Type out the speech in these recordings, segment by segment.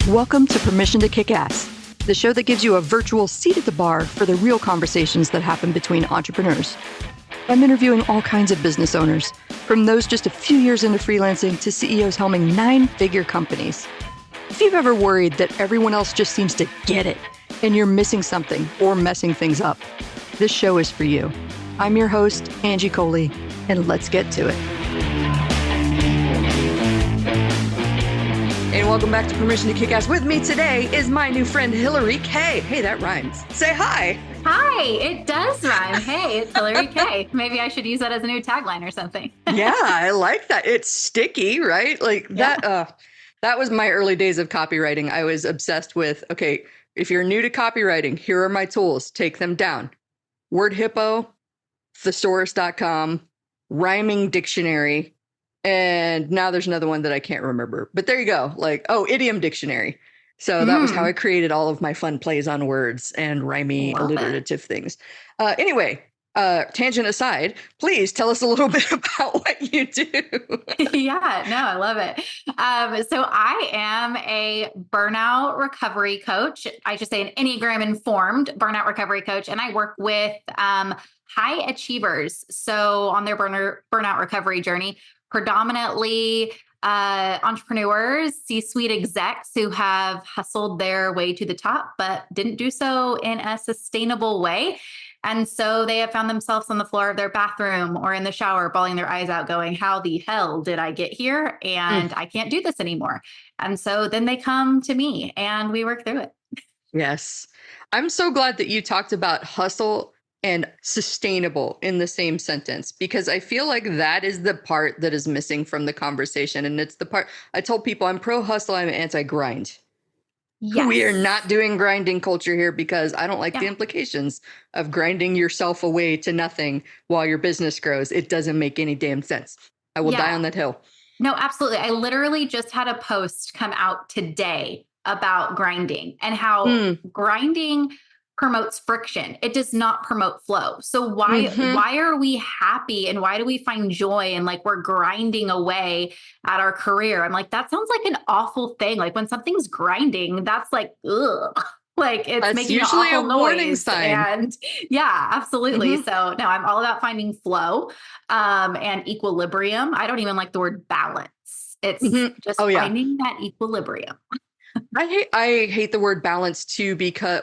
Welcome to Permission to Kick Ass, the show that gives you a virtual seat at the bar for the real conversations that happen between entrepreneurs. I'm interviewing all kinds of business owners, from those just a few years into freelancing to CEOs helming 9-figure companies. If you've ever worried that everyone else just seems to get it and you're missing something or messing things up, this show is for you. I'm your host, Angie Coley, and let's get to it. And welcome back to Permission to Kick Ass. With me today is my new friend, Hillarie Kay. Hey, that rhymes. Say hi. Hi, it does rhyme. Hey, it's Hillarie Kay. Maybe I should use that as a new tagline or something. Yeah, I like that. It's sticky, right? Like that was my early days of copywriting. I was obsessed with, okay, if you're new to copywriting, here are my tools. Take them down. Word Hippo, thesaurus.com, rhyming dictionary, and now there's another one that I can't remember. But there you go. Like, idiom dictionary. So that was how I created all of my fun plays on words and rhymey alliterative things. Anyway, tangent aside, please tell us a little bit about what you do. Yeah, no, I love it. So I am a burnout recovery coach. I should say an Enneagram informed burnout recovery coach. And I work with high achievers. So on their burnout recovery journey, predominantly entrepreneurs, C-suite execs who have hustled their way to the top, but didn't do so in a sustainable way. And so they have found themselves on the floor of their bathroom or in the shower, bawling their eyes out going, how the hell did I get here? And I can't do this anymore. And so then they come to me and we work through it. Yes. I'm so glad that you talked about hustle and sustainable in the same sentence, because I feel like that is the part that is missing from the conversation. And it's the part I told people I'm pro hustle, I'm anti grind. Yes. We are not doing grinding culture here because I don't like the implications of grinding yourself away to nothing while your business grows. It doesn't make any damn sense. I will die on that hill. No, absolutely. I literally just had a post come out today about grinding and how grinding promotes friction. It does not promote flow. So why are we happy and why do we find joy and like we're grinding away at our career? I'm like, that sounds like an awful thing. Like when something's grinding, that's like, ugh. Like that's making usually an awful a warning sign. And yeah, absolutely. So no, I'm all about finding flow and equilibrium. I don't even like the word balance. It's just finding that equilibrium. I hate the word balance too, because,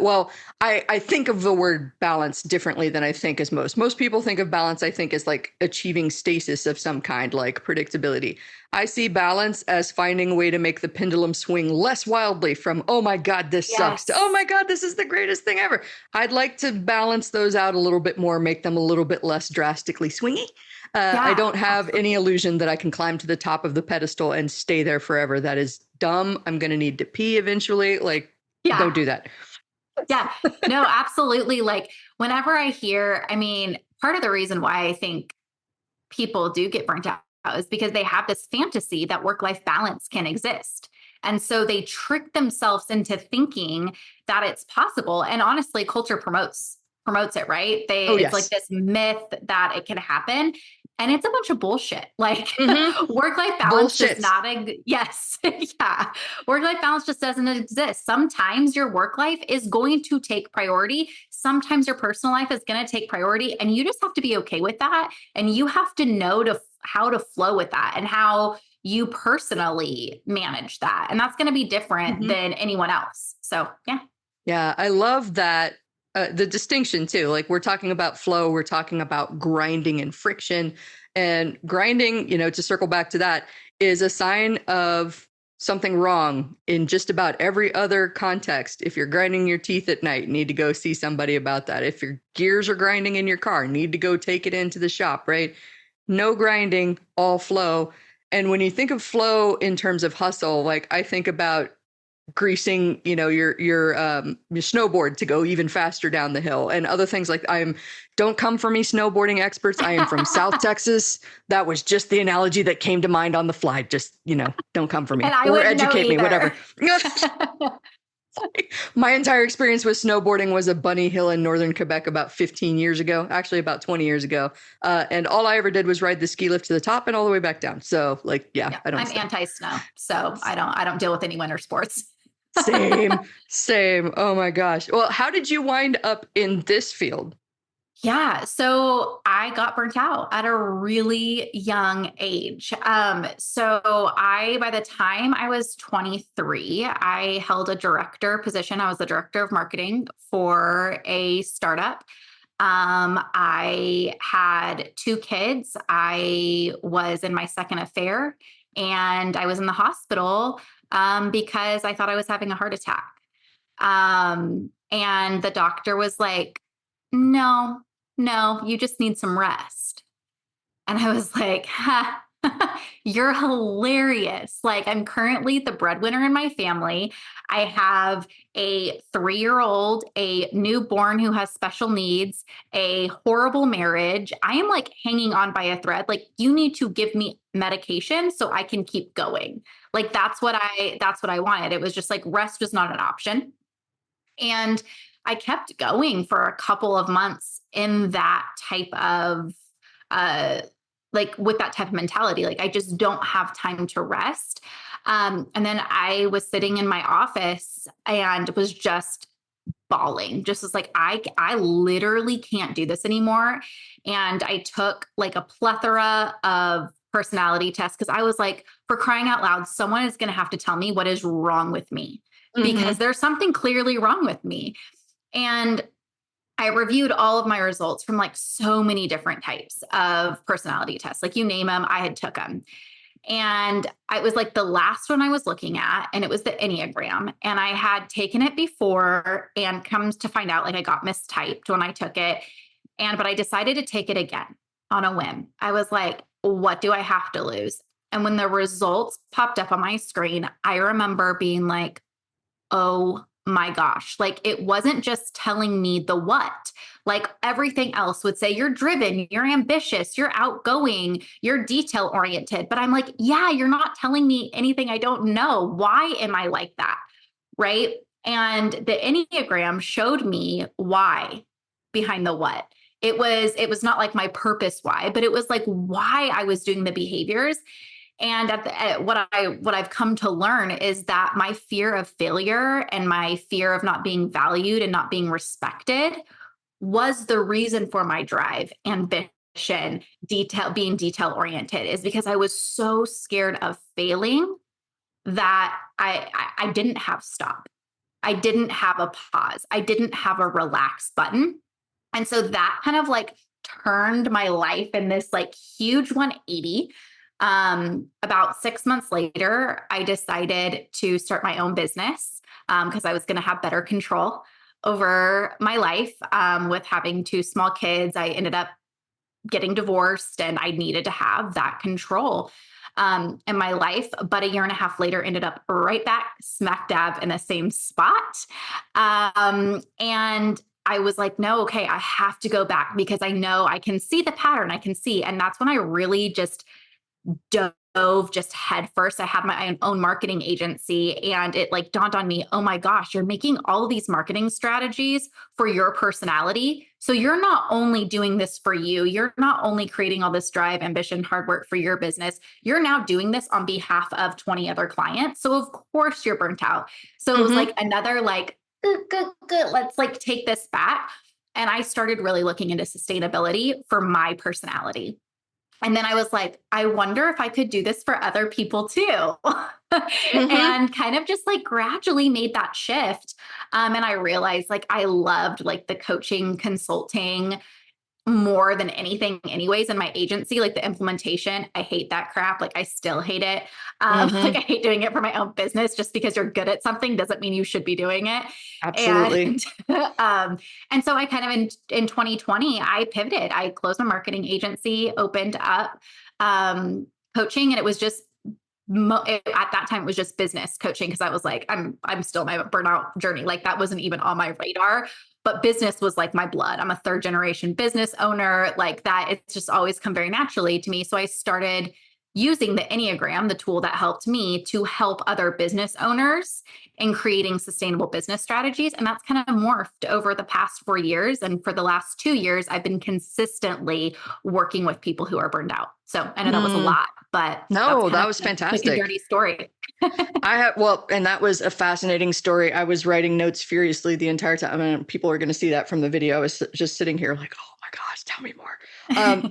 I think of the word balance differently than I think as most people think of balance, I think, as like achieving stasis of some kind, like predictability. I see balance as finding a way to make the pendulum swing less wildly from, oh my God, this sucks, to, oh my God, this is the greatest thing ever. I'd like to balance those out a little bit more, make them a little bit less drastically swingy. I don't have any illusion that I can climb to the top of the pedestal and stay there forever. That is dumb. I'm going to need to pee eventually. Like, don't do that. Yeah, no, absolutely. Like whenever I hear, part of the reason why I think people do get burnt out is because they have this fantasy that work-life balance can exist. And so they trick themselves into thinking that it's possible. And honestly, culture promotes it, right? It's like this myth that it can happen. And it's a bunch of bullshit. Like work-life balance does not exist. Work-life balance just doesn't exist. Sometimes your work life is going to take priority. Sometimes your personal life is going to take priority. And you just have to be okay with that. And you have to know how to flow with that and how you personally manage that. And that's going to be different than anyone else. So, yeah. Yeah, I love that. The distinction too, like we're talking about flow, we're talking about grinding and friction, and grinding, to circle back to that, is a sign of something wrong in just about every other context. If you're grinding your teeth at night, need to go see somebody about that. If your gears are grinding in your car, need to go take it into the shop, right? No grinding, all flow. And when you think of flow in terms of hustle, like I think about greasing, your snowboard to go even faster down the hill and other things like don't come for me, snowboarding experts. I am from South Texas. That was just the analogy that came to mind on the fly. Just, don't come for me or educate me, whatever. My entire experience with snowboarding was a bunny hill in northern Quebec about 15 years ago, actually about 20 years ago. And all I ever did was ride the ski lift to the top and all the way back down. So I don't. I'm anti-snow, so I don't deal with any winter sports. Same, same. Oh my gosh. Well, how did you wind up in this field? Yeah. So I got burnt out at a really young age. By the time I was 23, I held a director position. I was the director of marketing for a startup. I had two kids. I was in my second affair and I was in the hospital because I thought I was having a heart attack. And the doctor was like, no, no, you just need some rest. And I was like, ha, you're hilarious. Like, I'm currently the breadwinner in my family. I have a 3-year old, a newborn who has special needs, a horrible marriage. I am like hanging on by a thread. Like, you need to give me medication so I can keep going. Like, that's what I wanted. It was just like rest was not an option. And I kept going for a couple of months in that type of uh like with that type of mentality. Like I just don't have time to rest. And then I was sitting in my office and was just bawling, just was like, I literally can't do this anymore. And I took like a plethora of personality tests because I was like, for crying out loud, someone is going to have to tell me what is wrong with me because Hmm. there's something clearly wrong with me. And I reviewed all of my results from like so many different types of personality tests. Like you name them, I had took them. And it was like the last one I was looking at, and it was the Enneagram. And I had taken it before and comes to find out like I got mistyped when I took it. But I decided to take it again on a whim. I was like, what do I have to lose? And when the results popped up on my screen, I remember being like, oh my gosh, like it wasn't just telling me the what. Like everything else would say, you're driven, you're ambitious, you're outgoing, you're detail oriented. But I'm like, yeah, you're not telling me anything I don't know. Why am I like that? Right. And the Enneagram showed me why behind the what. It was not like my purpose why, but it was like why I was doing the behaviors. And what I've come to learn is that my fear of failure and my fear of not being valued and not being respected was the reason for my drive, ambition, being detail oriented, is because I was so scared of failing that I didn't have stop. I didn't have a pause. I didn't have a relax button. And so that kind of like turned my life in this like huge 180. About 6 months later, I decided to start my own business because I was going to have better control over my life. With having two small kids, I ended up getting divorced and I needed to have that control in my life. But a year and a half later, ended up right back smack dab in the same spot. And I was like, no, okay, I have to go back because I know I can see the pattern. I can see. And that's when I really just dove just head first. I had my own marketing agency and it like dawned on me, oh my gosh, you're making all of these marketing strategies for your personality. So you're not only doing this for you, you're not only creating all this drive, ambition, hard work for your business, you're now doing this on behalf of 20 other clients. So of course you're burnt out. So it was Hmm. like another like, good, let's like take this back. And I started really looking into sustainability for my personality. And then I was like, I wonder if I could do this for other people too. Hmm. And kind of just like gradually made that shift. And I realized like I loved like the coaching, consulting, more than anything anyways in my agency. Like the implementation, I hate that crap. Like I still hate it. Like I Hmm. hate doing it for my own business. Just because you're good at something doesn't mean you should be doing it. Absolutely. And and so I kind of in 2020 I pivoted. I closed my marketing agency, opened up coaching, and it was just at that time it was just business coaching because I was like, I'm still my burnout journey. Like that wasn't even on my radar, but business was like my blood. I'm a third generation business owner, like that. It's just always come very naturally to me. So I started using the Enneagram, the tool that helped me to help other business owners in creating sustainable business strategies. And that's kind of morphed over the past 4 years. And for the last 2 years, I've been consistently working with people who are burned out. So I know that was a Mm. lot, but that's No, kind that of was the quick and fantastic. dirty story. Well, and that was a fascinating story. I was writing notes furiously the entire time. I mean, people are going to see that from the video. I was just sitting here like, oh my gosh, tell me more.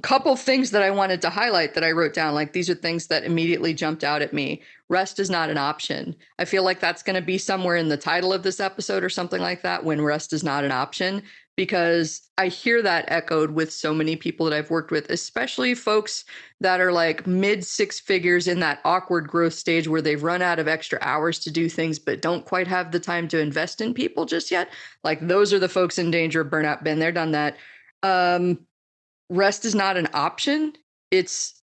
Couple things that I wanted to highlight that I wrote down, like these are things that immediately jumped out at me. Rest is not an option. I feel like that's going to be somewhere in the title of this episode or something like that, when rest is not an option, because I hear that echoed with so many people that I've worked with, especially folks that are like mid six figures in that awkward growth stage where they've run out of extra hours to do things, but don't quite have the time to invest in people just yet. Like those are the folks in danger of burnout. Been there, done that. Rest is not an option. That's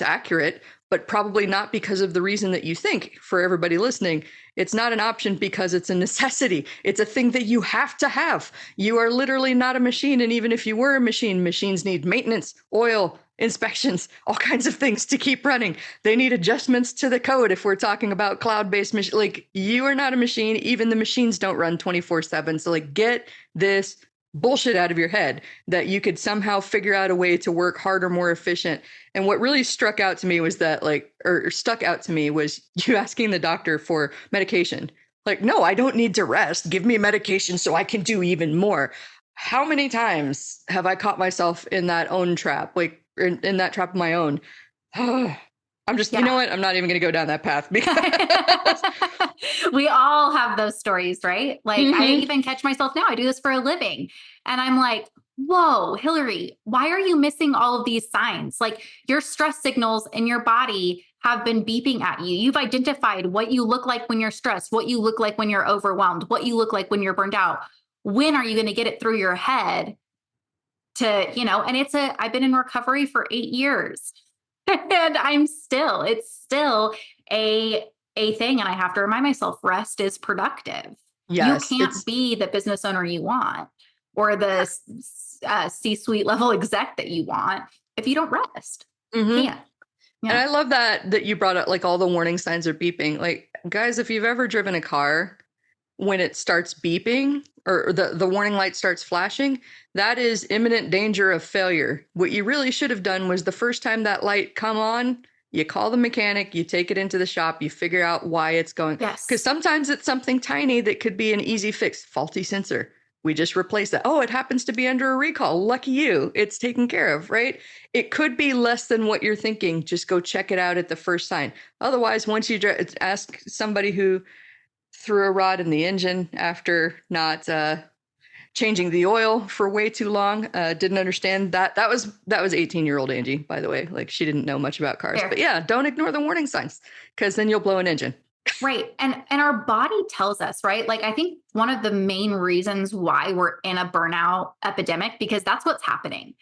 accurate, but probably not because of the reason that you think. For everybody listening, it's not an option because it's a necessity. It's a thing that you have to have. You are literally not a machine. And even if you were a machine, machines need maintenance, oil, inspections, all kinds of things to keep running. They need adjustments to the code if we're talking about cloud-based machine. Like, you are not a machine. Even the machines don't run 24/7. So like, get this bullshit out of your head that you could somehow figure out a way to work harder, more efficient. And what really stuck out to me was you asking the doctor for medication. Like, no, I don't need to rest. Give me medication so I can do even more. How many times have I caught myself in that own trap, like in that trap of my own? I'm just, you know what? I'm not even going to go down that path because we all have those stories, right? Like I even catch myself now. I do this for a living. And I'm like, whoa, Hillarie, why are you missing all of these signs? Like your stress signals in your body have been beeping at you. You've identified what you look like when you're stressed, what you look like when you're overwhelmed, what you look like when you're burned out. When are you going to get it through your head to, and I've been in recovery for 8 years and it's still a thing. And I have to remind myself, rest is productive. yes, you can't be the business owner you want or the C-suite level exec that you want if you don't rest. You can't. And I love that you brought up like all the warning signs are beeping. Like, guys, if you've ever driven a car, when it starts beeping or the warning light starts flashing, that is imminent danger of failure. What you really should have done was the first time that light come on, you call the mechanic, you take it into the shop, you figure out why it's going. Yes. Because sometimes it's something tiny that could be an easy fix. Faulty sensor. We just replace that. Oh, it happens to be under a recall. Lucky you. It's taken care of, right? It could be less than what you're thinking. Just go check it out at the first sign. Otherwise, once you ask somebody who threw a rod in the engine after not changing the oil for way too long, didn't understand that. That was 18-year-old Angie, by the way. Like, she didn't know much about cars. But yeah, don't ignore the warning signs because then you'll blow an engine. Right. And our body tells us, right? Like, I think one of the main reasons why we're in a burnout epidemic, because that's what's happening,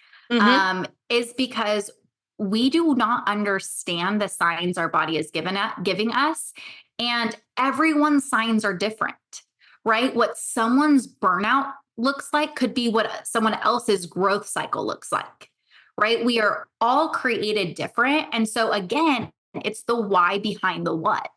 is because we do not understand the signs our body is giving us. And everyone's signs are different, right? What someone's burnout looks like could be what someone else's growth cycle looks like, right? We are all created different. And so again, it's the why behind the what.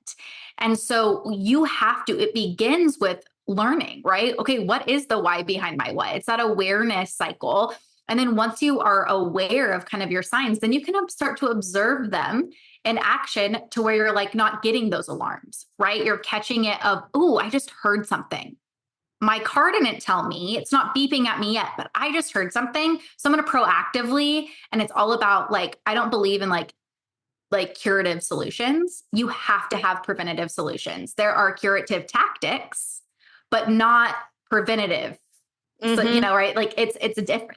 And so it begins with learning, right? Okay, what is the why behind my what? It's that awareness cycle. And then once you are aware of kind of your signs, then you can start to observe them in action to where you're like not getting those alarms, right? You're catching it of, oh, I just heard something. My car didn't tell me, it's not beeping at me yet, but I just heard something. So I'm going to proactively, and it's all about like, I don't believe in like curative solutions. You have to have preventative solutions. There are curative tactics, but not preventative. So, right? Like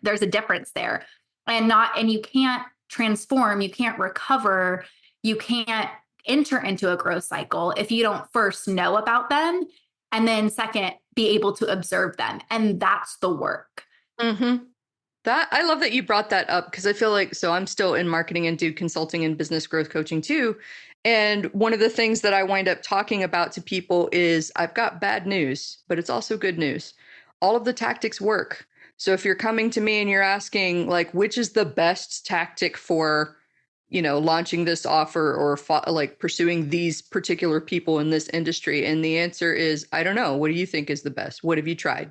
there's a difference there, and you can't transform, you can't recover, you can't enter into a growth cycle if you don't first know about them. And then second, be able to observe them. And that's the work. That I love that you brought that up, because I feel like, so I'm still in marketing and do consulting and business growth coaching too. And one of the things that I wind up talking about to people is I've got bad news, but it's also good news. All of the tactics work. So if you're coming to me and you're asking like, which is the best tactic for, launching this offer or like pursuing these particular people in this industry? And the answer is, I don't know. What do you think is the best? What have you tried?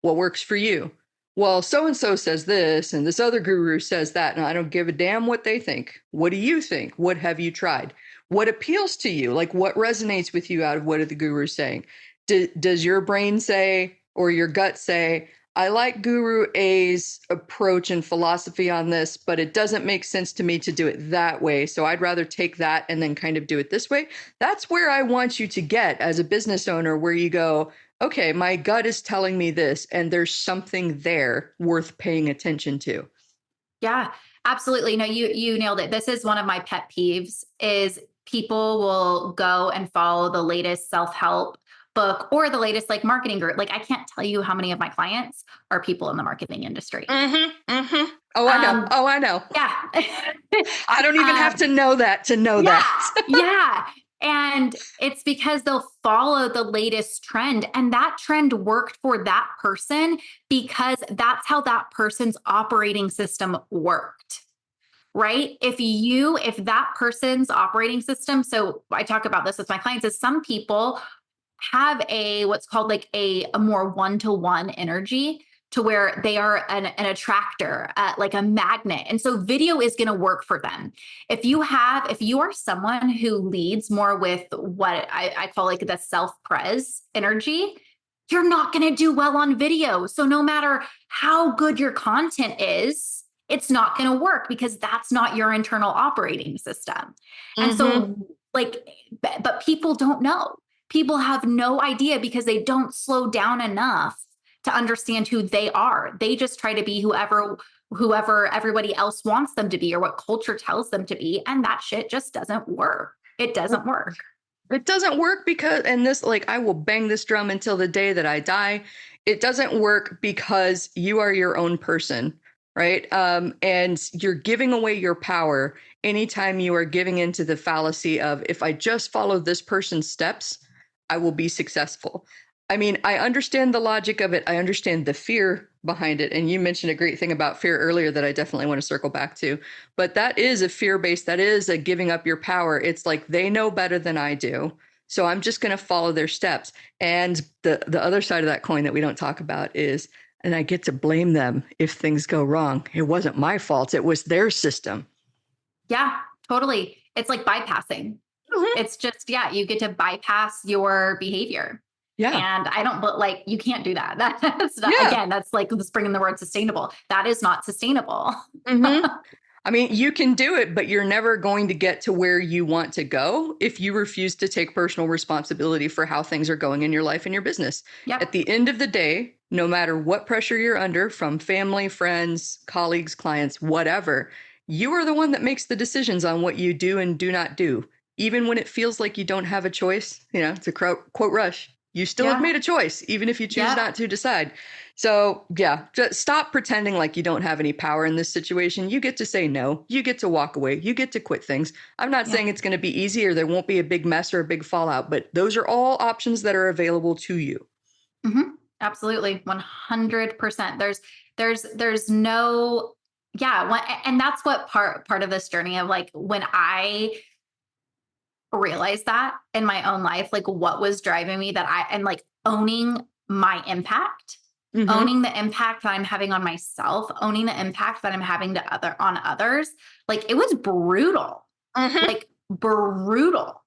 What works for you? Well, so-and-so says this, and this other guru says that, and I don't give a damn what they think. What do you think? What have you tried? what appeals to you? Like what resonates with you out of what are the gurus saying? Does your brain say, or your gut say, I like Guru A's approach and philosophy on this, but it doesn't make sense to me to do it that way. So I'd rather take that and then kind of do it this way. That's where I want you to get as a business owner, where you go, okay, my gut is telling me this, and there's something there worth paying attention to. Yeah, absolutely. No, you nailed it. This is one of my pet peeves is people will go and follow the latest self-help book or the latest like marketing group. Like I can't tell you how many of my clients are people in the marketing industry. Mm-hmm, mm-hmm. Oh, I know. Oh, I know. Yeah. I don't even have to know that to know yeah, that. yeah. And it's because they'll follow the latest trend. And that trend worked for that person because that's how that person's operating system worked. Right? If that person's operating system, so I talk about this with my clients, is some people have what's called like a more one-to-one energy to where they are an attractor, like a magnet. And so video is going to work for them. If you are someone who leads more with what I call like the self-pres energy, you're not going to do well on video. So no matter how good your content is, it's not going to work because that's not your internal operating system. And so but people don't know. People have no idea because they don't slow down enough to understand who they are. They just try to be whoever everybody else wants them to be or what culture tells them to be. And that shit just doesn't work. It doesn't work. It doesn't work because, and this, like, I will bang this drum until the day that I die. It doesn't work because you are your own person, right? And you're giving away your power anytime you are giving into the fallacy of, if I just follow this person's steps, I will be successful. I mean, I understand the logic of it. I understand the fear behind it. And you mentioned a great thing about fear earlier that I definitely want to circle back to. But that is a fear-based, that is a giving up your power. It's like they know better than I do. So I'm just going to follow their steps. And the other side of that coin that we don't talk about is, and I get to blame them if things go wrong. It wasn't my fault. It was their system. Yeah, totally. It's like bypassing. It's just, you get to bypass your behavior. Yeah. And I don't, but like, you can't do that. That's not, again, that's like, let's bring in the word sustainable. That is not sustainable. I mean, you can do it, but you're never going to get to where you want to go if you refuse to take personal responsibility for how things are going in your life and your business. Yep. At the end of the day, no matter what pressure you're under from family, friends, colleagues, clients, whatever, you are the one that makes the decisions on what you do and do not do. Even when it feels like you don't have a choice, to quote Rush, you still have made a choice, even if you choose not to decide. So just stop pretending like you don't have any power in this situation. You get to say no. You get to walk away. You get to quit things. I'm not saying it's going to be easy or there won't be a big mess or a big fallout, but those are all options that are available to you. Absolutely. 100%. There's no, and that's what part of this journey of like, when I realized that in my own life, like what was driving me and like owning my impact, owning the impact that I'm having on myself, owning the impact that I'm having on others. Like it was brutal, like brutal.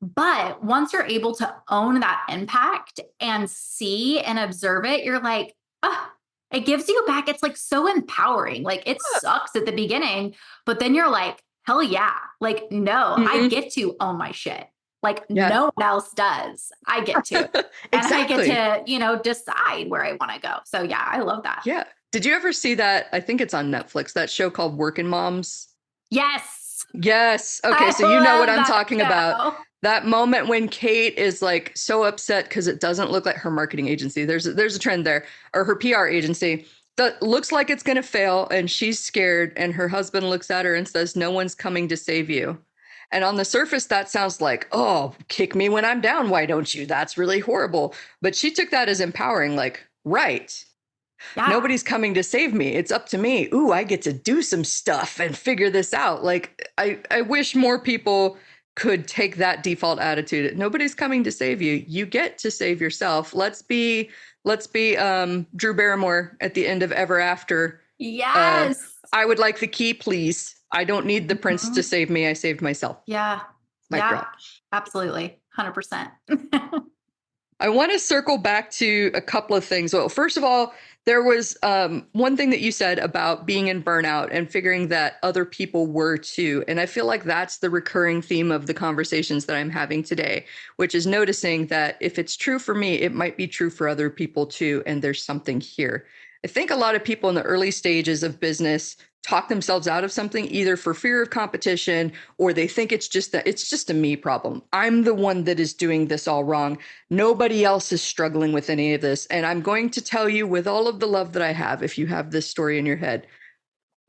But once you're able to own that impact and see and observe it, you're like, it gives you back. It's like so empowering. Like it sucks at the beginning, but then you're like, hell yeah. Like, no, I get to own my shit. Like no one else does. I get to, and I get to, decide where I want to go. So yeah, I love that. Yeah. Did you ever see that? I think it's on Netflix, that show called Working Moms. Yes. Yes. Okay. So you know what I'm talking about. That moment when Kate is like so upset because it doesn't look like her marketing agency. There's a trend there, or her PR agency that looks like it's going to fail, and she's scared, and her husband looks at her and says, no one's coming to save you. And on the surface, that sounds like, oh, kick me when I'm down. Why don't you? That's really horrible. But she took that as empowering, like, right. Yeah. Nobody's coming to save me. It's up to me. Ooh, I get to do some stuff and figure this out. Like, I wish more people could take that default attitude. Nobody's coming to save you. You get to save yourself. Let's be Drew Barrymore at the end of Ever After. Yes. I would like the key, please. I don't need the prince to save me. I saved myself. Yeah. Mic Yeah, drop. absolutely. 100%. I want to circle back to a couple of things. Well, first of all, there was one thing that you said about being in burnout and figuring that other people were too. And I feel like that's the recurring theme of the conversations that I'm having today, which is noticing that if it's true for me, it might be true for other people too. And there's something here. I think a lot of people in the early stages of business talk themselves out of something either for fear of competition, or they think it's just a me problem. I'm the one that is doing this all wrong. Nobody else is struggling with any of this. And I'm going to tell you with all of the love that I have, if you have this story in your head,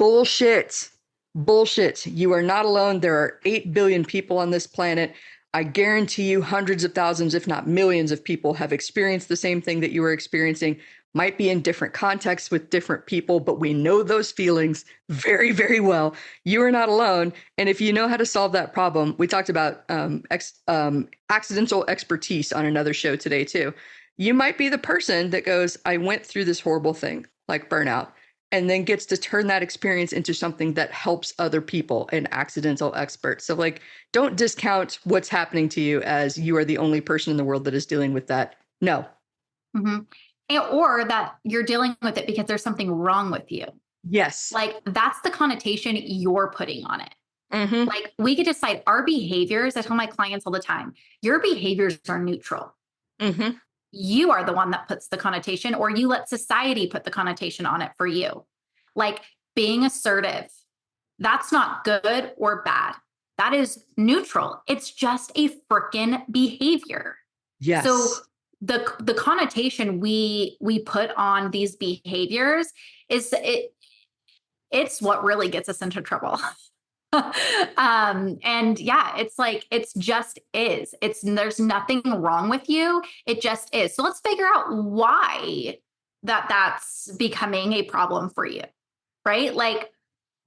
bullshit. Bullshit. You are not alone. There are 8 billion people on this planet. I guarantee you hundreds of thousands, if not millions of people have experienced the same thing that you are experiencing. Might be in different contexts with different people, but we know those feelings very, very well. You are not alone. And if you know how to solve that problem, we talked about accidental expertise on another show today, too. You might be the person that goes, I went through this horrible thing like burnout, and then gets to turn that experience into something that helps other people, an accidental expert. So, like, don't discount what's happening to you as you are the only person in the world that is dealing with that. No. Mm-hmm. Or that you're dealing with it because there's something wrong with you. Yes. Like that's the connotation you're putting on it. Mm-hmm. Like we could decide our behaviors. I tell my clients all the time, your behaviors are neutral. Mm-hmm. You are the one that puts the connotation, or you let society put the connotation on it for you. Like being assertive, that's not good or bad. That is neutral. It's just a freaking behavior. Yes. So the connotation we put on these behaviors is it's what really gets us into trouble. And yeah, it's like it's just is. It's there's nothing wrong with you. It just is. So let's figure out why that's becoming a problem for you. Right? Like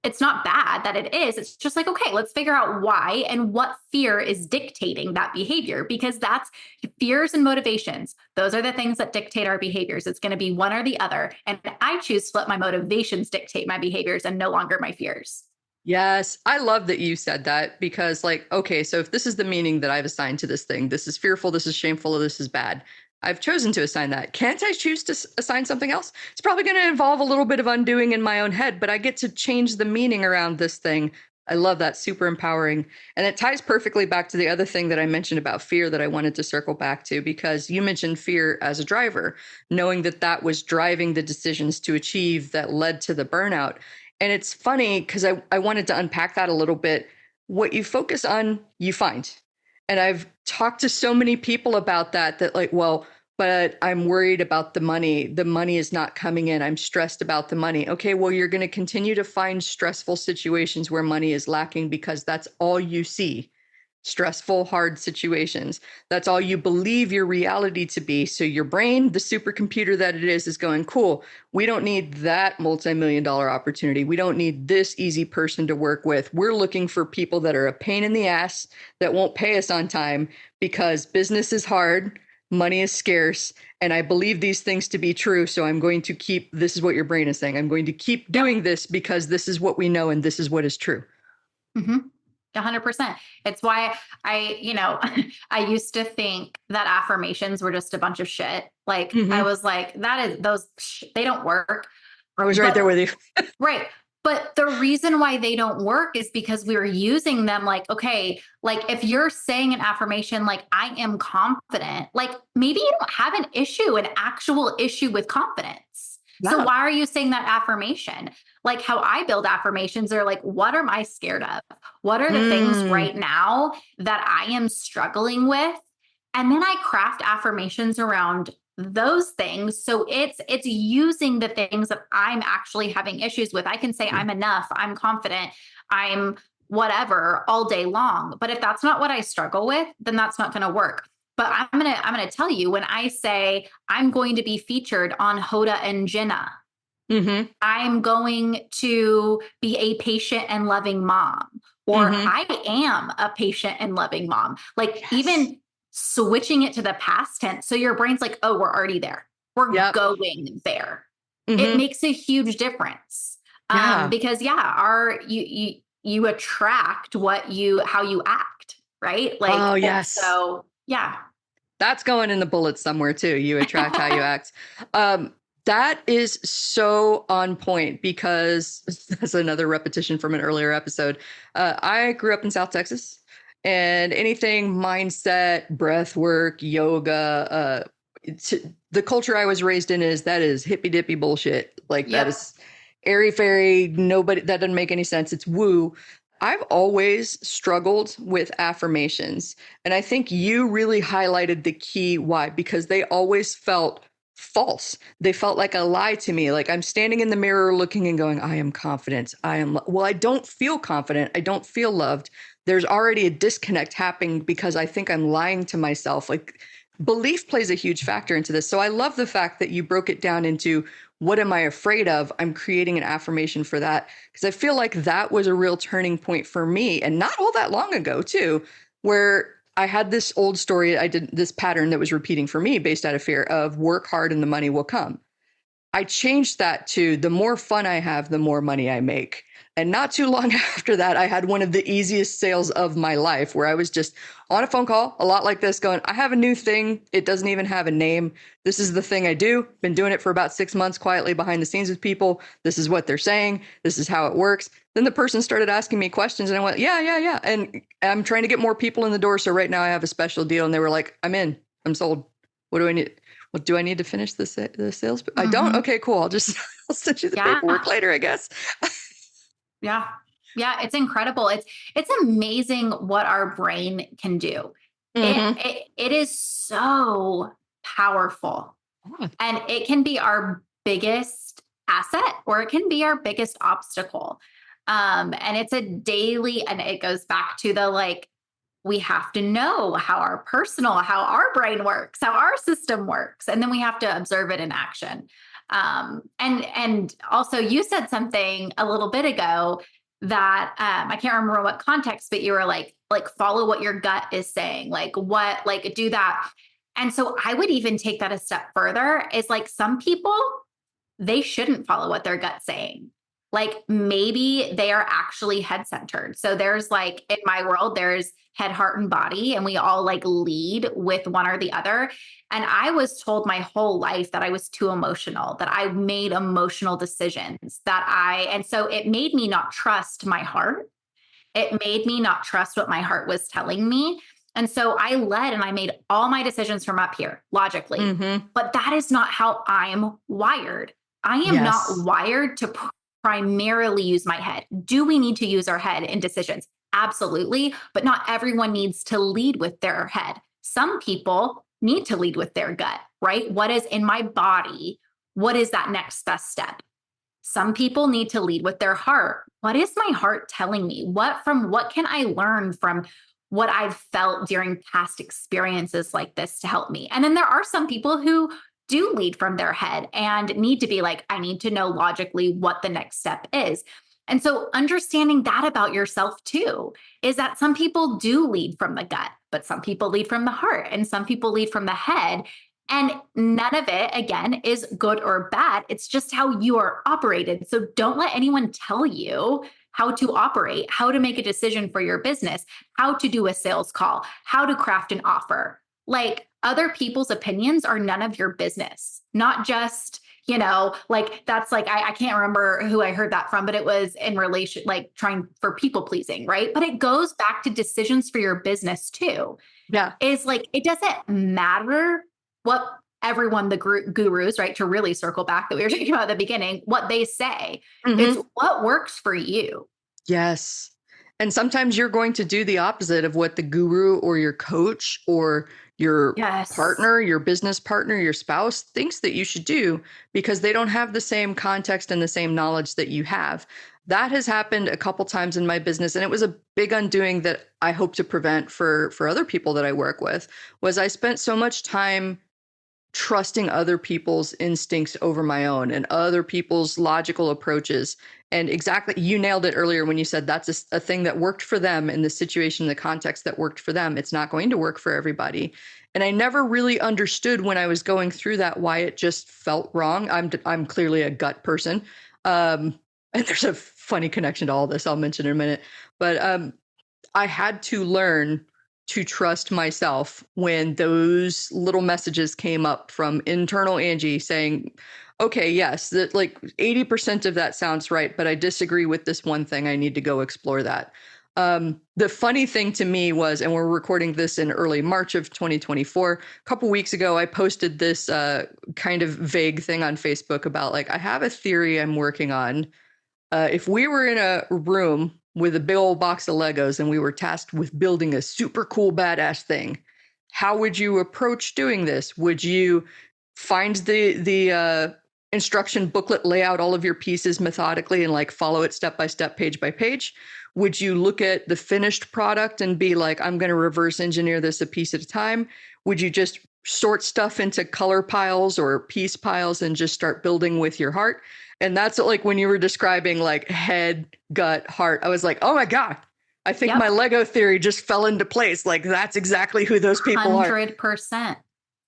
it's not bad that it is. It's just like, okay, let's figure out why and what fear is dictating that behavior, because that's fears and motivations. Those are the things that dictate our behaviors. It's going to be one or the other. And I choose to let my motivations dictate my behaviors and no longer my fears. Yes. I love that you said that because, like, okay, so if this is the meaning that I've assigned to this thing, this is fearful, this is shameful, or this is bad. I've chosen to assign that. Can't I choose to assign something else? It's probably going to involve a little bit of undoing in my own head, but I get to change the meaning around this thing. I love that. Super empowering. And it ties perfectly back to the other thing that I mentioned about fear that I wanted to circle back to, because you mentioned fear as a driver, knowing that that was driving the decisions to achieve that led to the burnout. And it's funny because I wanted to unpack that a little bit. What you focus on, you find. And I've talked to so many people about that, like, well, but I'm worried about the money. The money is not coming in. I'm stressed about the money. Okay, well, you're going to continue to find stressful situations where money is lacking because that's all you see. Stressful, hard situations. That's all you believe your reality to be. So your brain, the supercomputer that it is going, cool. We don't need that multi-million-dollar opportunity. We don't need this easy person to work with. We're looking for people that are a pain in the ass that won't pay us on time because business is hard, money is scarce, and I believe these things to be true. So I'm going to keep, this is what your brain is saying. I'm going to keep doing this because this is what we know and this is what is true. Mm-hmm. 100%. It's why I used to think that affirmations were just a bunch of shit. Like I was like, they don't work. I was right there with you. Right. But the reason why they don't work is because we were using them like, okay, like if you're saying an affirmation, like I am confident, like maybe you don't have an actual issue with confidence. Yeah. So why are you saying that affirmation? Like how I build affirmations are like, what am I scared of? What are the things right now that I am struggling with? And then I craft affirmations around those things. So it's using the things that I'm actually having issues with. I can say I'm enough, I'm confident, I'm whatever all day long. But if that's not what I struggle with, then that's not going to work. But I'm going to tell you, when I say I'm going to be featured on Hoda and Jenna, I'm going to be a patient and loving mom, or I am a patient and loving mom. Like even switching it to the past tense. So your brain's like, oh, we're already there. We're going there. It makes a huge difference. Because you attract how you act. right? Like, Oh, and yes. so, yeah. That's going in the bullets somewhere too. You attract how you act. Um, that is so on point because that's another repetition from an earlier episode. I grew up in South Texas, and anything mindset, breath work, yoga, the culture I was raised in is hippy dippy bullshit. Like that Yep. is airy fairy. Nobody, that doesn't make any sense. It's woo. I've always struggled with affirmations. And I think you really highlighted the key why, because they always felt false. They felt like a lie to me. Like I'm standing in the mirror looking and going, I am confident. Well, I don't feel confident. I don't feel loved. There's already a disconnect happening because I think I'm lying to myself. Like belief plays a huge factor into this. So I love the fact that you broke it down into what am I afraid of? I'm creating an affirmation for that because I feel like that was a real turning point for me and not all that long ago, too, where I had this old story. I did this pattern that was repeating for me based out of fear of work hard and the money will come. I changed that to the more fun I have, the more money I make. And not too long after that, I had one of the easiest sales of my life where I was just on a phone call, a lot like this, going, I have a new thing. It doesn't even have a name. This is the thing I do. Been doing it for about 6 months quietly behind the scenes with people. This is what they're saying. This is how it works. Then the person started asking me questions and I went, yeah, yeah, yeah. And I'm trying to get more people in the door. So right now I have a special deal. And they were like, I'm in. I'm sold. What do I need? Well, do I need to finish the sales? I don't. Mm-hmm. Okay, cool. I'll send you the Yeah. paperwork later, I guess. Yeah. Yeah. It's incredible. It's amazing what our brain can do. Mm-hmm. It is so powerful, and it can be our biggest asset or it can be our biggest obstacle. And it's a daily, and it goes back to the like, we have to know how our brain works, how our system works, and then we have to observe it in action. And also, you said something a little bit ago that I can't remember what context, but you were like follow what your gut is saying, like do that. And so I would even take that a step further. Is like some people, they shouldn't follow what their gut's saying. Like maybe they are actually head centered. So there's like in my world, there's head, heart, and body, and we all like lead with one or the other. And I was told my whole life that I was too emotional, that I made emotional decisions, and so it made me not trust my heart. It made me not trust what my heart was telling me. And so I led and I made all my decisions from up here logically. Mm-hmm. But that is not how I'm wired. I am not Yes. wired to primarily use my head. Do we need to use our head in decisions? Absolutely. But not everyone needs to lead with their head. Some people need to lead with their gut, right? What is in my body? What is that next best step? Some people need to lead with their heart. What is my heart telling me? What can I learn from what I've felt during past experiences like this to help me? And then there are some people who do lead from their head and need to be like, I need to know logically what the next step is. And so understanding that about yourself too is that some people do lead from the gut, but some people lead from the heart and some people lead from the head. And none of it, again, is good or bad. It's just how you are operated. So don't let anyone tell you how to operate, how to make a decision for your business, how to do a sales call, how to craft an offer. Like other people's opinions are none of your business, not just, like that's like, I can't remember who I heard that from, but it was in relation, like trying for people pleasing, right? But it goes back to decisions for your business too. Yeah. Is like, it doesn't matter what everyone, the gurus, right, to really circle back that we were talking about at the beginning, what they say. It's Mm-hmm. what works for you. Yes. And sometimes you're going to do the opposite of what the guru or your coach or your Yes. partner, your business partner, your spouse thinks that you should do because they don't have the same context and the same knowledge that you have. That has happened a couple times in my business, and it was a big undoing that I hope to prevent for other people that I work with. Was I spent so much time trusting other people's instincts over my own and other people's logical approaches. And exactly, you nailed it earlier when you said that's a thing that worked for them in the situation, the context that worked for them. It's not going to work for everybody. And I never really understood when I was going through that why it just felt wrong. I'm clearly a gut person. And there's a funny connection to all this I'll mention in a minute. But I had to learn to trust myself when those little messages came up from internal Angie saying, okay, yes, that like 80% of that sounds right, but I disagree with this one thing. I need to go explore that. The funny thing to me was, and we're recording this in early March of 2024, a couple weeks ago, I posted this kind of vague thing on Facebook about like, I have a theory I'm working on. If we were in a room with a big old box of Legos and we were tasked with building a super cool, badass thing, how would you approach doing this? Would you find the instruction booklet, lay out all of your pieces methodically and like follow it step by step, page by page? Would you look at the finished product and be like, I'm going to reverse engineer this a piece at a time? Would you just sort stuff into color piles or piece piles and just start building with your heart? And that's like when you were describing like head, gut, heart, I was like, oh my God, I think my Lego theory just fell into place. Like that's exactly who those people 100%.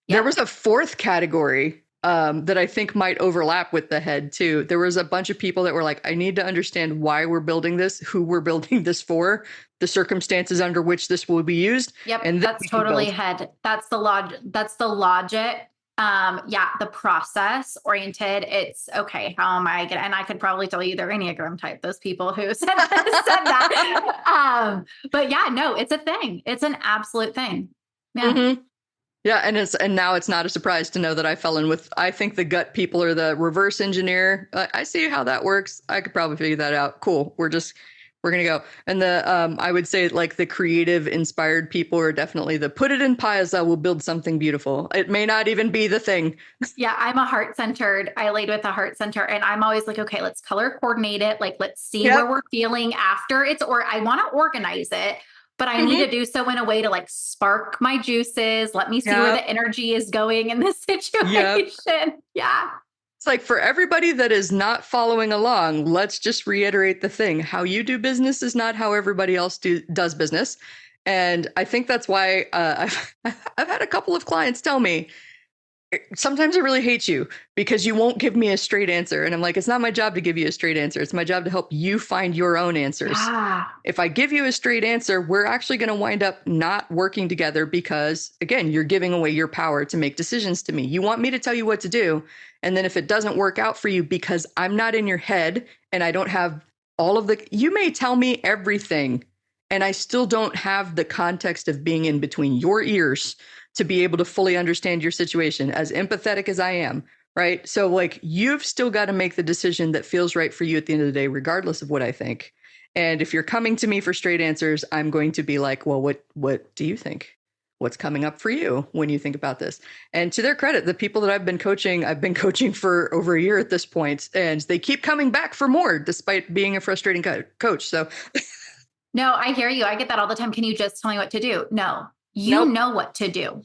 There was a fourth category that I think might overlap with the head too. There was a bunch of people that were like, I need to understand why we're building this, who we're building this for, the circumstances under which this will be used. Yep, and that's totally head. That's the logic. The process oriented. It's okay. How am I gonna? And I could probably tell you they're Enneagram type. Those people who said that. But yeah, no, it's a thing. It's an absolute thing. Yeah. Mm-hmm. Yeah, and now it's not a surprise to know that I fell in with. I think the gut people are the reverse engineer. I see how that works. I could probably figure that out. Cool. We're gonna go. And the I would say like the creative, inspired people are definitely the put it in pies. We'll build something beautiful. It may not even be the thing. Yeah, I'm a heart centered. I lead with a heart center, and I'm always like, okay, let's color coordinate it. Like, let's see where we're feeling after it's. Or I want to organize it. But I need to do so in a way to like spark my juices. Let me see where the energy is going in this situation. Yeah. It's like for everybody that is not following along, let's just reiterate the thing. How you do business is not how everybody else does business. And I think that's why I've had a couple of clients tell me, sometimes I really hate you because you won't give me a straight answer. And I'm like, it's not my job to give you a straight answer. It's my job to help you find your own answers. If I give you a straight answer, we're actually going to wind up not working together because, again, you're giving away your power to make decisions to me. You want me to tell you what to do. And then if it doesn't work out for you because I'm not in your head and I don't have all of you may tell me everything and I still don't have the context of being in between your ears to be able to fully understand your situation, as empathetic as I am, right? So like you've still got to make the decision that feels right for you at the end of the day, regardless of what I think. And if you're coming to me for straight answers, I'm going to be like, well, what do you think? What's coming up for you when you think about this? And to their credit, the people that I've been coaching for over a year at this point, and they keep coming back for more despite being a frustrating coach. So no, I hear you. I get that all the time. Can you just tell me what to do? No. You know what to do.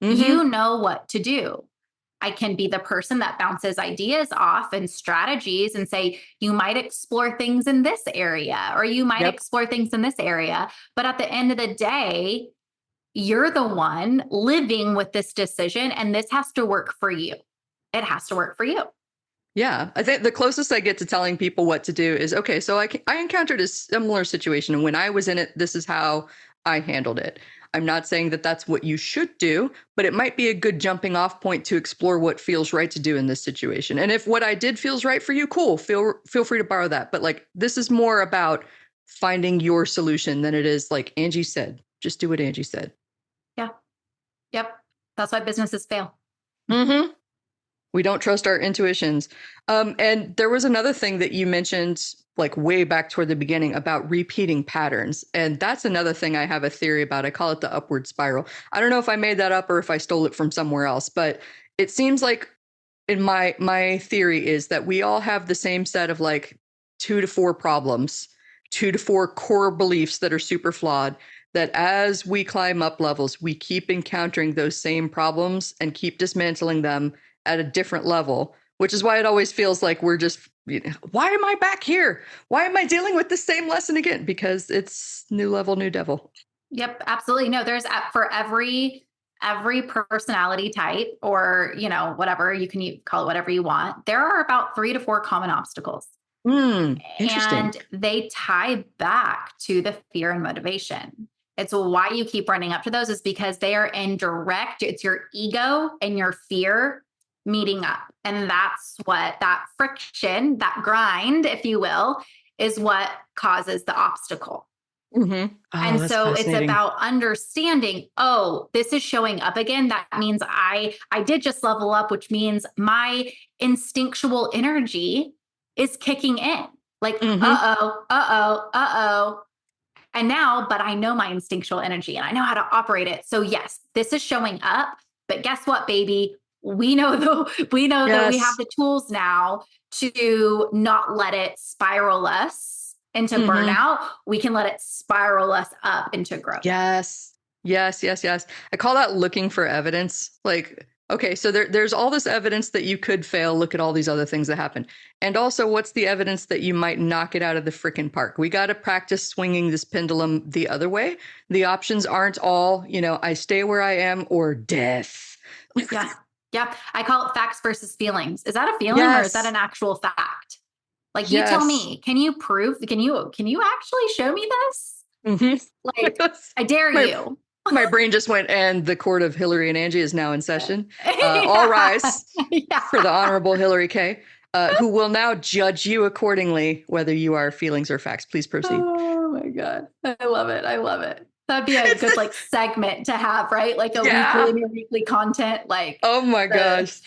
You know what to do. I can be the person that bounces ideas off and strategies and say, you might explore things in this area, or you might explore things in this area. But at the end of the day, you're the one living with this decision, and this has to work for you. It has to work for you. Yeah, I think the closest I get to telling people what to do is, okay, so I encountered a similar situation, and when I was in it, this is how I handled it. I'm not saying that that's what you should do, but it might be a good jumping off point to explore what feels right to do in this situation. And if what I did feels right for you, cool, feel free to borrow that. But like, this is more about finding your solution than it is like Angie said, just do what Angie said. Yeah. Yep. That's why businesses fail. Mm-hmm. We don't trust our intuitions. And there was another thing that you mentioned like way back toward the beginning about repeating patterns. And that's another thing I have a theory about. I call it the upward spiral. I don't know if I made that up or if I stole it from somewhere else, but it seems like in my theory is that we all have the same set of like 2 to 4 problems, 2 to 4 core beliefs that are super flawed, that as we climb up levels, we keep encountering those same problems and keep dismantling them at a different level, which is why it always feels like we're just, why am I back here? Why am I dealing with the same lesson again? Because it's new level, new devil. Yep, absolutely. No, there's for every personality type, or, whatever, you can call it whatever you want. There are about 3 to 4 common obstacles. Interesting. And they tie back to the fear and motivation. It's why you keep running up to those is because they are it's your ego and your fear meeting up. And that's what that friction, that grind, if you will, is what causes the obstacle. Mm-hmm. Oh, and that's so it's fascinating. about understanding, oh, this is showing up again. That means I did just level up, which means my instinctual energy is kicking in. Like, And now, but I know my instinctual energy and I know how to operate it. So yes, this is showing up. But guess what, baby? We know that we have the tools now to not let it spiral us into burnout. We can let it spiral us up into growth. Yes. I call that looking for evidence. Like, okay, so there's all this evidence that you could fail. Look at all these other things that happen. And also, what's the evidence that you might knock it out of the frickin' park? We got to practice swinging this pendulum the other way. The options aren't all, I stay where I am or death. Yeah. Yeah. I call it facts versus feelings. Is that a feeling or is that an actual fact? Like, you tell me, can you actually show me this? Like, I dare you. My brain just went, and the court of Hillarie and Angie is now in session. All rise for the Honorable Hillarie Kay, who will now judge you accordingly, whether you are feelings or facts. Please proceed. Oh my God. I love it. That'd be a good like segment to have, right? Like a weekly content. Like, oh my gosh.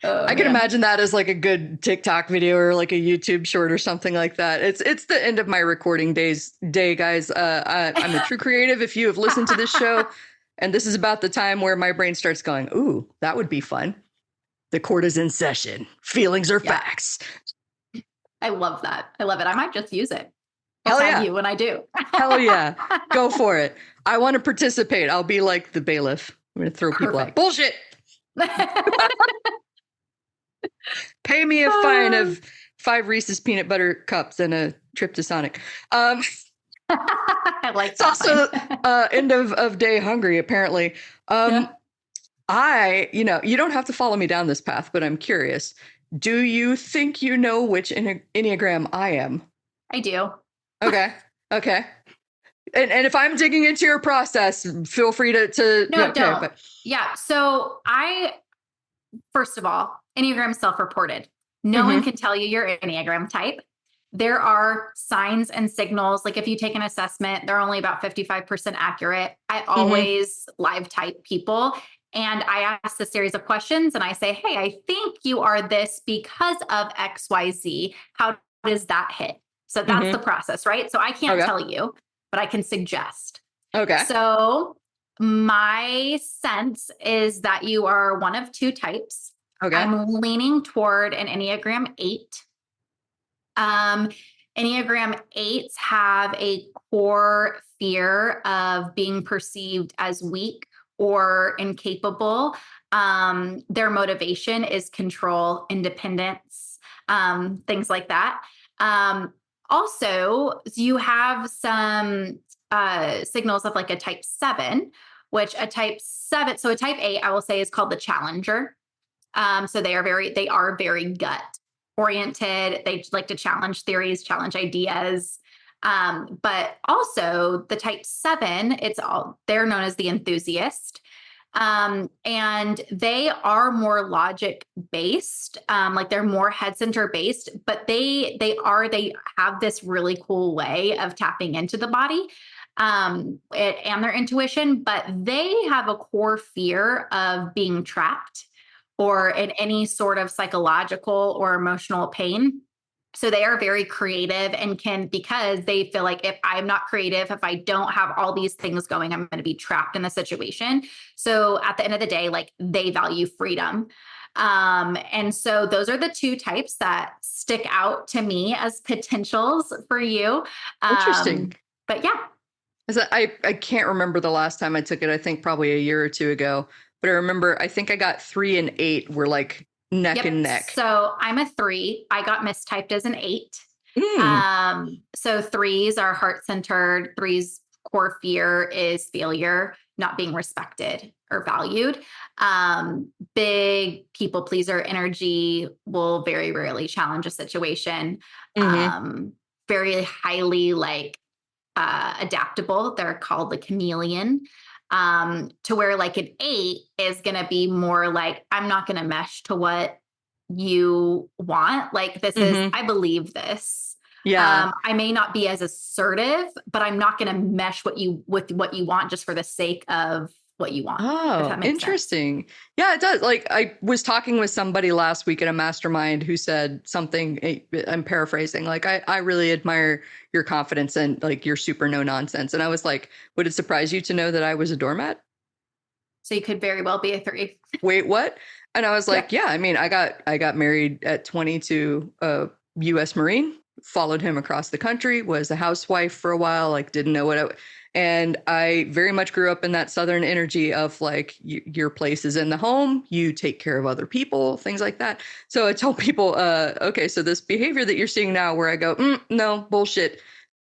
I can imagine that as like a good TikTok video or like a YouTube short or something like that. It's the end of my recording day, guys. I'm a true creative. If you have listened to this show, and this is about the time where my brain starts going, ooh, that would be fun. The court is in session. Feelings or facts. I love that. I love it. I might just use it. I'll tag you when I do. Hell yeah. Go for it. I want to participate. I'll be like the bailiff. I'm going to throw people out. Bullshit. Pay me a fine of 5 Reese's peanut butter cups and a trip to Sonic. I like it's also end of day hungry, apparently. You don't have to follow me down this path, but I'm curious. Do you think you know which Enneagram I am? I do. Okay. And if I'm digging into your process, feel free to no, don't. But yeah. So first of all, Enneagram self-reported. No one can tell you your Enneagram type. There are signs and signals. Like if you take an assessment, they're only about 55% accurate. I always live type people. And I ask a series of questions and I say, hey, I think you are this because of XYZ. How does that hit? So that's the process, right? So I can't tell you, but I can suggest. Okay. So my sense is that you are one of 2 types. Okay. I'm leaning toward an Enneagram 8. Enneagram 8s have a core fear of being perceived as weak or incapable. Their motivation is control, independence, things like that. Also, you have some signals of like a type 7, which a type 8, I will say, is called the challenger. So they are very gut oriented. They like to challenge theories, challenge ideas. But also the type 7, they're known as the enthusiast. And they are more logic based, like they're more head center based, but they have this really cool way of tapping into the body, and their intuition, but they have a core fear of being trapped or in any sort of psychological or emotional pain. So they are very creative and because they feel like if I'm not creative, if I don't have all these things going, I'm going to be trapped in the situation. So at the end of the day, like they value freedom. And so those are the 2 types that stick out to me as potentials for you. Interesting. But yeah. I can't remember the last time I took it. I think probably a year or 2 ago. But I remember, I think I got 3 and 8 were like neck and neck. So I'm a 3. I got mistyped as an 8. So 3s are heart-centered. 3s core fear is failure, not being respected or valued. Big people pleaser energy will very rarely challenge a situation. Very highly like adaptable. They're called the chameleon. To where like an 8 is going to be more like, I'm not going to mesh to what you want. Like this is, Mm-hmm. I believe this. Yeah. I may not be as assertive, but I'm not going to mesh with what you want just for the sake of what you want. If Oh, that makes sense. interesting. Yeah, it does. Like I was talking with somebody last week at a mastermind who said something, I'm paraphrasing, like I really admire your confidence and like you're super no nonsense. And I was like, would it surprise you to know that I was a doormat? So you could very well be a 3. Wait, what? And I was Yeah. like, yeah, I mean, I got married at 20 to a US Marine, followed him across the country, was a housewife for a while, like didn't know and I very much grew up in that Southern energy of like your place is in the home, you take care of other people, things like that. So I tell people, okay, so this behavior that you're seeing now where I go, no, bullshit,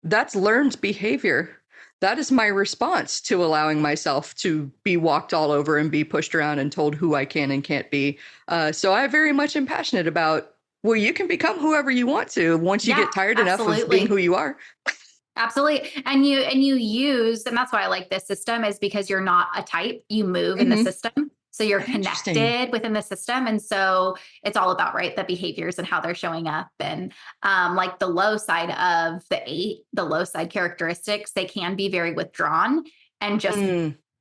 that's learned behavior. That is my response to allowing myself to be walked all over and be pushed around and told who I can and can't be. So I very much am passionate about, well, you can become whoever you want to once you get tired enough of being who you are. Absolutely. And you use, and that's why I like this system, is because you're not a type, you move in the Mm-hmm. system. So you're Interesting. connected within the system. And so it's all about, right, the behaviors and how they're showing up. And like the low side of the 8, the low side characteristics, they can be very withdrawn and just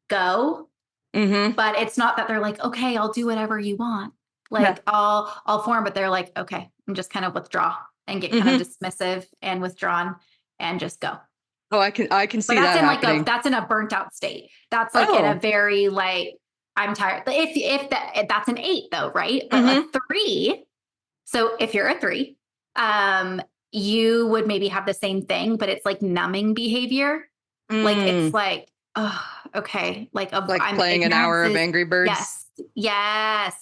go. Mm-hmm. But it's not that they're like, okay, I'll do whatever you want. Yeah. Like I'll form, but they're like, okay, I'm just kind of withdraw and get kind of dismissive and withdrawn and just go. Oh, I can see But that's that in happening. that's in a burnt out state. That's like in a very like, I'm tired. If that's an 8 though, right? But a 3. So if you're a 3, you would maybe have the same thing, but it's like numbing behavior. Like it's like, oh, okay. Like I'm playing an hour of Angry Birds. Yes.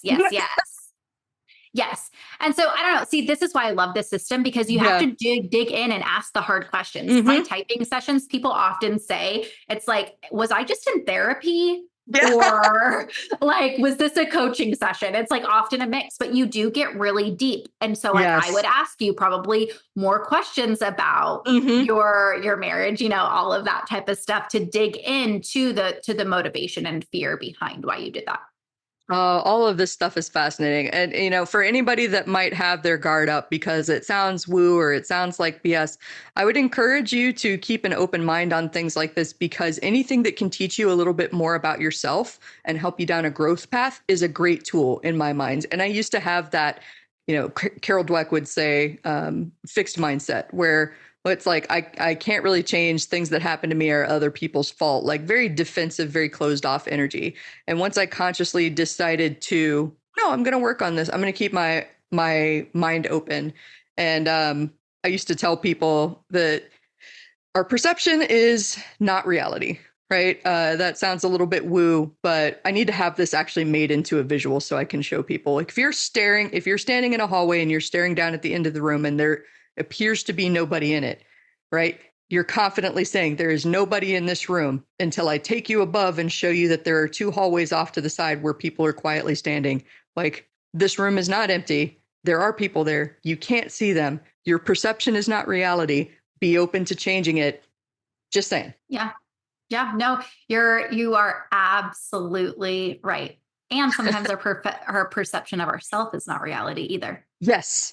Yes. And so I don't know. See, this is why I love this system, because you have to dig in and ask the hard questions. My typing sessions, people often say, it's like, was I just in therapy? Or like, was this a coaching session? It's like often a mix, but you do get really deep. And so like I would ask you probably more questions about your marriage, all of that type of stuff, to dig into the motivation and fear behind why you did that. All of this stuff is fascinating. And, for anybody that might have their guard up because it sounds woo or it sounds like BS, I would encourage you to keep an open mind on things like this, because anything that can teach you a little bit more about yourself and help you down a growth path is a great tool in my mind. And I used to have that, Carol Dweck would say, fixed mindset, where it's like, I can't really change, things that happen to me are other people's fault, like very defensive, very closed off energy. And once I consciously decided to, no, I'm going to work on this, I'm going to keep my mind open. And I used to tell people that our perception is not reality, right? That sounds a little bit woo, but I need to have this actually made into a visual so I can show people. Like if you're standing in a hallway and you're staring down at the end of the room and there appears to be nobody in it, right? You're confidently saying there is nobody in this room until I take you above and show you that there are 2 hallways off to the side where people are quietly standing. Like, this room is not empty. There are people there. You can't see them. Your perception is not reality. Be open to changing it. Just saying. Yeah. No, you are absolutely right. And sometimes our perception of ourselves is not reality either. Yes.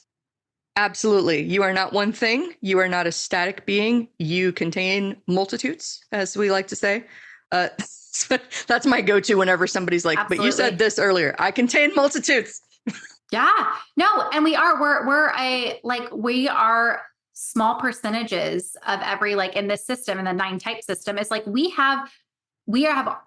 Absolutely. You are not one thing. You are not a static being. You contain multitudes, as we like to say. That's my go-to whenever somebody's like, Absolutely. But you said this earlier. I contain multitudes. Yeah. No, and we are small percentages of every, like in this system, in the 9 type system, it's like we have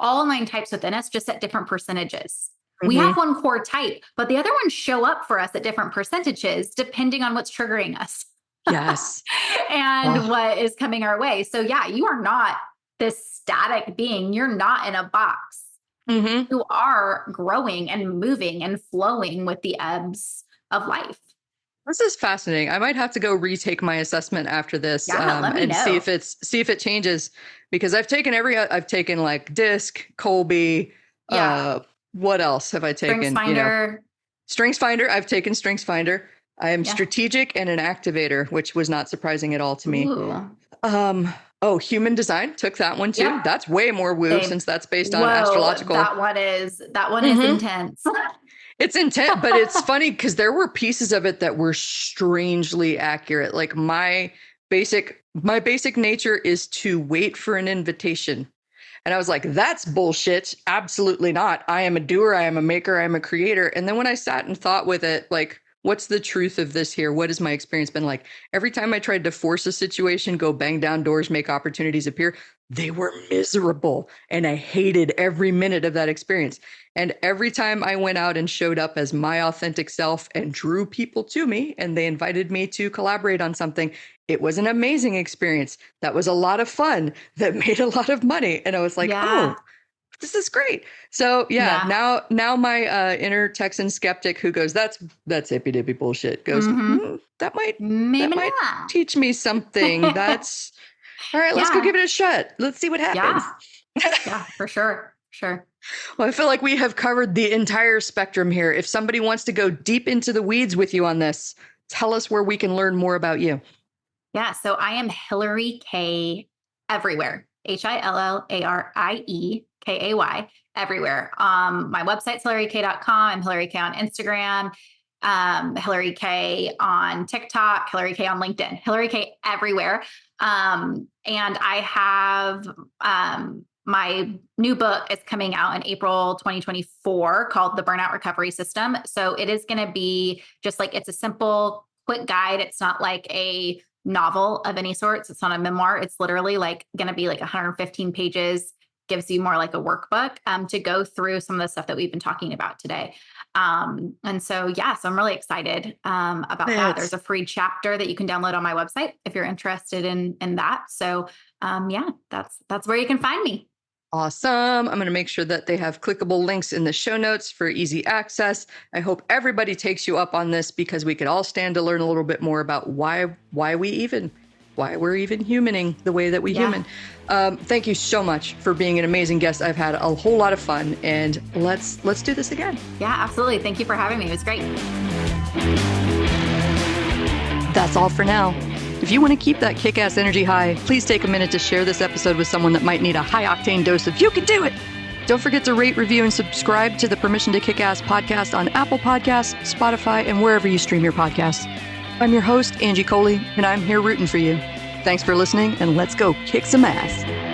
all 9 types within us, just at different percentages. We have one core type, but the other ones show up for us at different percentages, depending on what's triggering us. Yes. And what is coming our way. So yeah, you are not this static being. You're not in a box. You are growing and moving and flowing with the ebbs of life. This is fascinating. I might have to go retake my assessment after this and see if it changes, because I've taken like DISC, Colby, what else have I taken? StrengthsFinder. I've taken StrengthsFinder. I am strategic and an activator, which was not surprising at all to me. Oh, human design took that one too. Yep. That's way more woo Same. since that's based on Whoa, astrological. that one is Mhm. intense. It's intense, but it's funny because there were pieces of it that were strangely accurate. Like my basic nature is to wait for an invitation. And I was like, that's bullshit. Absolutely not. I am a doer. I am a maker. I am a creator. And then when I sat and thought with it, like, what's the truth of this here? What has my experience been like? Every time I tried to force a situation, go bang down doors, make opportunities appear, they were miserable. And I hated every minute of that experience. And every time I went out and showed up as my authentic self and drew people to me, and they invited me to collaborate on something, it was an amazing experience. That was a lot of fun. That made a lot of money. And I was like, oh, this is great. So now my inner Texan skeptic who goes, that's hippy dippy bullshit, goes, that might teach me something. That's all right. Let's go give it a shot. Let's see what happens. Yeah, for sure. Sure. Well, I feel like we have covered the entire spectrum here. If somebody wants to go deep into the weeds with you on this, tell us where we can learn more about you. Yeah. So I am Hillarie Kay everywhere. HILLARIE KAY everywhere. My website's HillarieKay.com. I'm Hillarie Kay on Instagram. Hillarie Kay on TikTok, Hillarie Kay on LinkedIn, Hillarie Kay everywhere. And I have my new book is coming out in April 2024 called The Burnout Recovery System. So it is going to be just like, it's a simple, quick guide. It's not like a novel of any sorts. It's not a memoir. It's literally like going to be like 115 pages, gives you more like a workbook to go through some of the stuff that we've been talking about today. And so, so I'm really excited about that. There's a free chapter that you can download on my website if you're interested in that. So that's where you can find me. Awesome. I'm going to make sure that they have clickable links in the show notes for easy access. I hope everybody takes you up on this because we could all stand to learn a little bit more about why we're even humaning the way that we human. Thank you so much for being an amazing guest. I've had a whole lot of fun, and let's do this again. Yeah, absolutely. Thank you for having me. It was great. That's all for now. If you want to keep that kick-ass energy high, please take a minute to share this episode with someone that might need a high-octane dose of "you can do it." Don't forget to rate, review, and subscribe to the Permission to Kick-Ass podcast on Apple Podcasts, Spotify, and wherever you stream your podcasts. I'm your host, Angie Coley, and I'm here rooting for you. Thanks for listening, and let's go kick some ass.